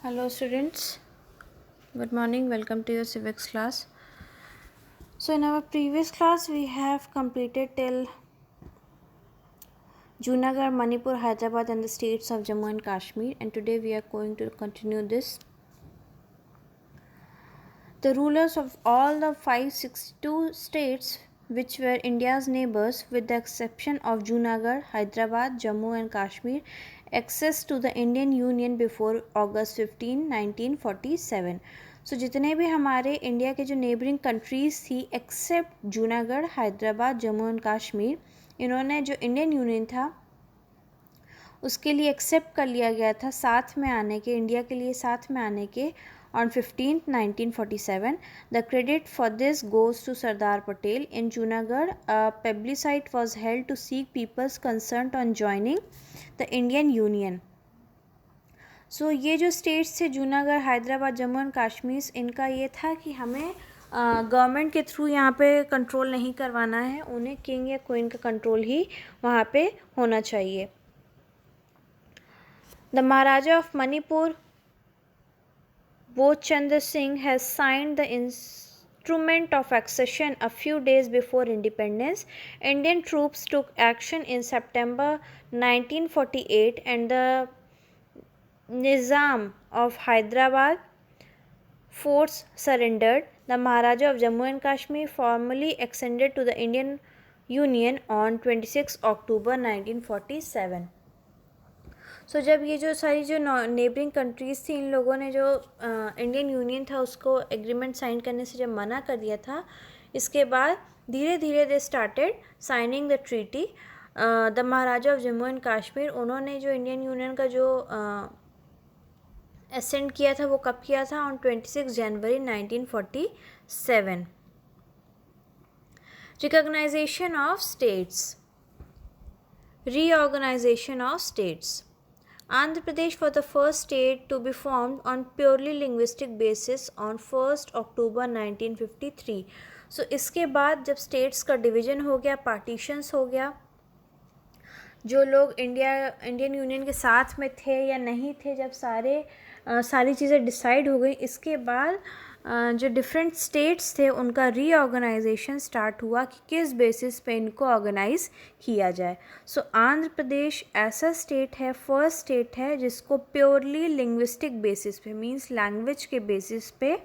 Hello students, good morning, welcome to your civics class. So in our previous class we have completed till Junagadh, Manipur, Hyderabad and the states of Jammu and Kashmir, and today we are going to continue this. The rulers of all the 562 states which were India's neighbors with the exception of Junagadh, Hyderabad, Jammu and Kashmir access to the Indian Union before August 15, 1947. सो जितने भी हमारे India के जो neighbouring countries थी accept Junagadh, Hyderabad, Jammu and Kashmir, इन्होंने जो Indian union था उसके लिए एक्सेप्ट कर लिया गया था साथ में आने के, इंडिया के लिए साथ में आने के on 15th 1947. The credit for this goes to Sardar Patel. In Junagadh, a plebiscite was held to seek people's consent on joining the Indian Union. So ये जो स्टेट्स थे जूनागढ़, हैदराबाद, जम्मू एंड कश्मीर, इनका ये था कि हमें गवर्नमेंट के थ्रू यहाँ पे कंट्रोल नहीं करवाना है, उन्हें किंग या क्वीन का कंट्रोल ही वहाँ पे होना चाहिए. The Maharaja of Manipur Both Chandra Singh has signed the instrument of accession a few days before independence. Indian troops took action in September 1948 and the Nizam of Hyderabad forts surrendered. The Maharaja of Jammu and Kashmir formally acceded to the Indian Union on 26 October 1947. सो जब ये जो सारी जो neighbouring countries थी, इन लोगों ने जो Indian union था उसको एग्रीमेंट साइन करने से जब मना कर दिया था, इसके बाद धीरे धीरे they started signing the treaty. The Maharaja of Jammu and Kashmir, उन्होंने जो इंडियन यूनियन का जो असेंड किया था वो कब किया था? On 26 January 1947. Recognisation of states, reorganisation of states. Andhra Pradesh was the first state to be formed on purely linguistic basis on 1st October 1953. So इसके बाद जब स्टेट्स का डिवीज़न हो गया, पार्टीशंस हो गया, जो लोग इंडियन यूनियन के साथ में थे या नहीं थे, जब सारी चीज़ें डिसाइड हो गई, इसके बाद जो डिफरेंट स्टेट्स थे उनका रीऑर्गेनाइजेशन स्टार्ट हुआ कि किस बेसिस पे इनको ऑर्गेनाइज किया जाए. सो आंध्र प्रदेश ऐसा स्टेट है, फर्स्ट स्टेट है जिसको प्योरली लिंग्विस्टिक बेसिस पे, मींस लैंग्वेज के बेसिस पे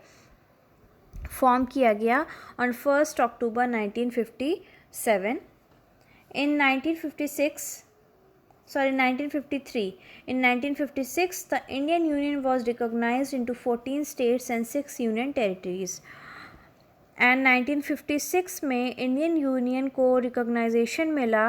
फॉर्म किया गया on 1st October 1957. In 1953. In 1956, the Indian Union was recognized into 14 states and 6 union territories. And 1956 में इंडियन यूनियन को रिकॉग्नाइजेशन मिला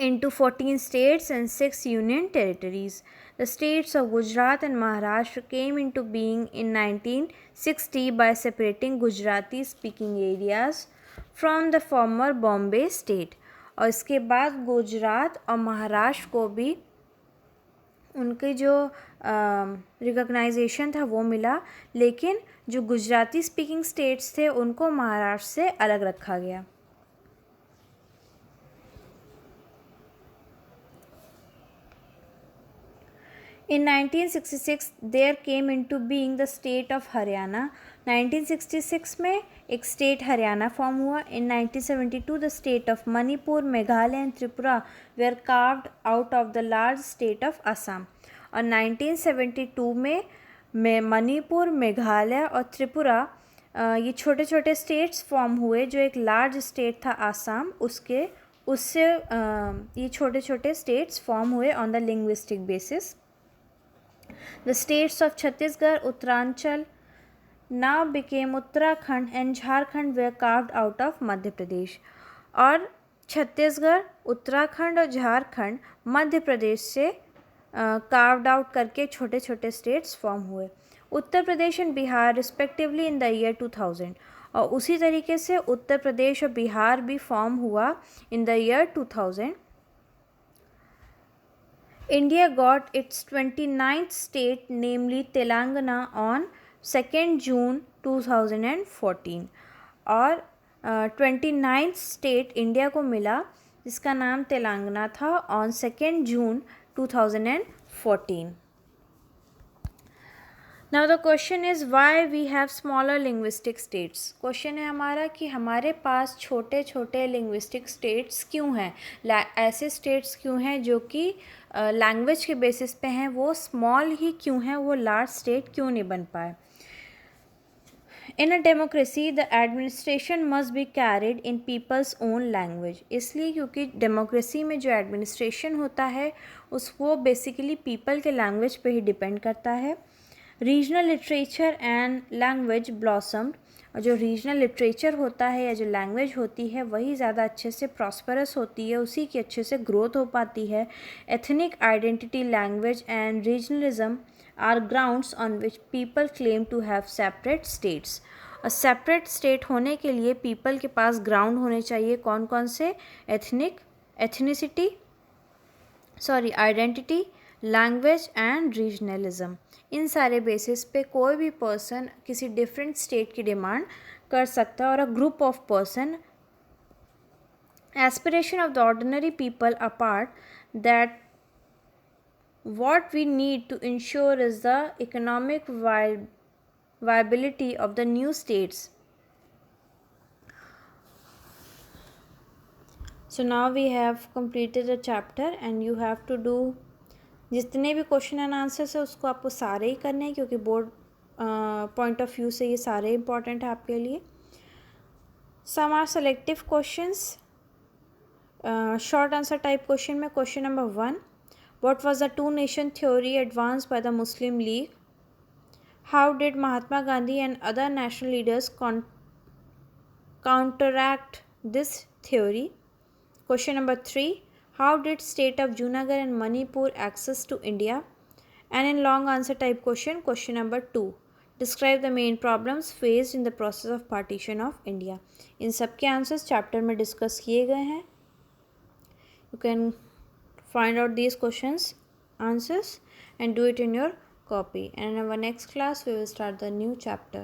into 14 states and 6 union territories. The states of Gujarat and Maharashtra came into being in 1960 by separating Gujarati speaking areas from the former Bombay state. और इसके बाद गुजरात और महाराष्ट्र को भी उनके जो रिकॉग्नाइजेशन था वो मिला, लेकिन जो गुजराती स्पीकिंग स्टेट्स थे उनको महाराष्ट्र से अलग रखा गया. In 1966 there came into being the state of Haryana. 1966 में एक स्टेट हरियाणा फॉर्म हुआ. In 1972 the state of Manipur, Meghalaya and Tripura were carved out of the large state of Assam. और 1972 में मणिपुर, मेघालय और त्रिपुरा ये छोटे छोटे स्टेट्स फॉर्म हुए. जो एक लार्ज स्टेट था आसाम, उससे ये छोटे छोटे स्टेट्स फॉर्म हुए on the linguistic basis. The states of Chhattisgarh, Uttaranchal now became Uttarakhand and Jharkhand were carved out of Madhya Pradesh. और छत्तीसगढ़, उत्तराखंड और झारखंड मध्य प्रदेश से कार्व्ड आउट करके छोटे छोटे स्टेट्स फॉर्म हुए. Uttar Pradesh and Bihar respectively in the year 2000. और उसी तरीके से उत्तर प्रदेश और बिहार भी फॉर्म हुआ इन the year 2000. India got its 29th state, namely Telangana, on 2nd June 2014. और 29th स्टेट इंडिया को मिला जिसका नाम तेलंगाना था on 2nd June 2014. Now the question is why we have smaller linguistic states. Question है हमारा कि हमारे पास छोटे छोटे लिंग्विस्टिक स्टेट्स क्यों हैं, ऐसे स्टेट्स क्यों हैं जो कि लैंग्वेज के बेसिस पे हैं, वो स्मॉल ही क्यों हैं, वो लार्ज स्टेट क्यों नहीं बन पाए। In a democracy the administration must be carried in people's own language. इसलिए क्योंकि डेमोक्रेसी में जो एडमिनिस्ट्रेशन होता है वो बेसिकली पीपल के लैंग्वेज पे ही डिपेंड करता है। Regional literature and language blossomed, और जो रीजनल लिटरेचर होता है या जो लैंग्वेज होती है वही ज़्यादा अच्छे से प्रॉस्परस होती है, उसी की अच्छे से ग्रोथ हो पाती है। Ethnic identity, language and regionalism are grounds on which people claim to have separate states. और सेपरेट स्टेट होने के लिए पीपल के पास ग्राउंड होने चाहिए, कौन कौन से? Identity, language and regionalism. इन सारे बेसिस पे कोई भी पर्सन किसी डिफरेंट स्टेट की डिमांड कर सकता है, और a group of person aspiration of the ordinary people apart that what we need to ensure is the economic viability of the new states. So now we have completed the chapter and you have to do जितने भी question and answers है उसको आपको सारे ही करने हैं, क्योंकि board point of view से ये सारे इंपॉर्टेंट है आपके लिए। Some are selective questions, short answer type question में question number 1, what was the two nation theory advanced by the Muslim League? How did Mahatma Gandhi and other national leaders counteract this theory? Question number 3, how did state of Junagadh and Manipur access to India? And in long answer type question, question number 2, describe the main problems faced in the process of partition of India. इन सब के answers chapter में discuss किए गए हैं. You can find out these questions answers and do it in your copy, and in our next class we will start the new chapter.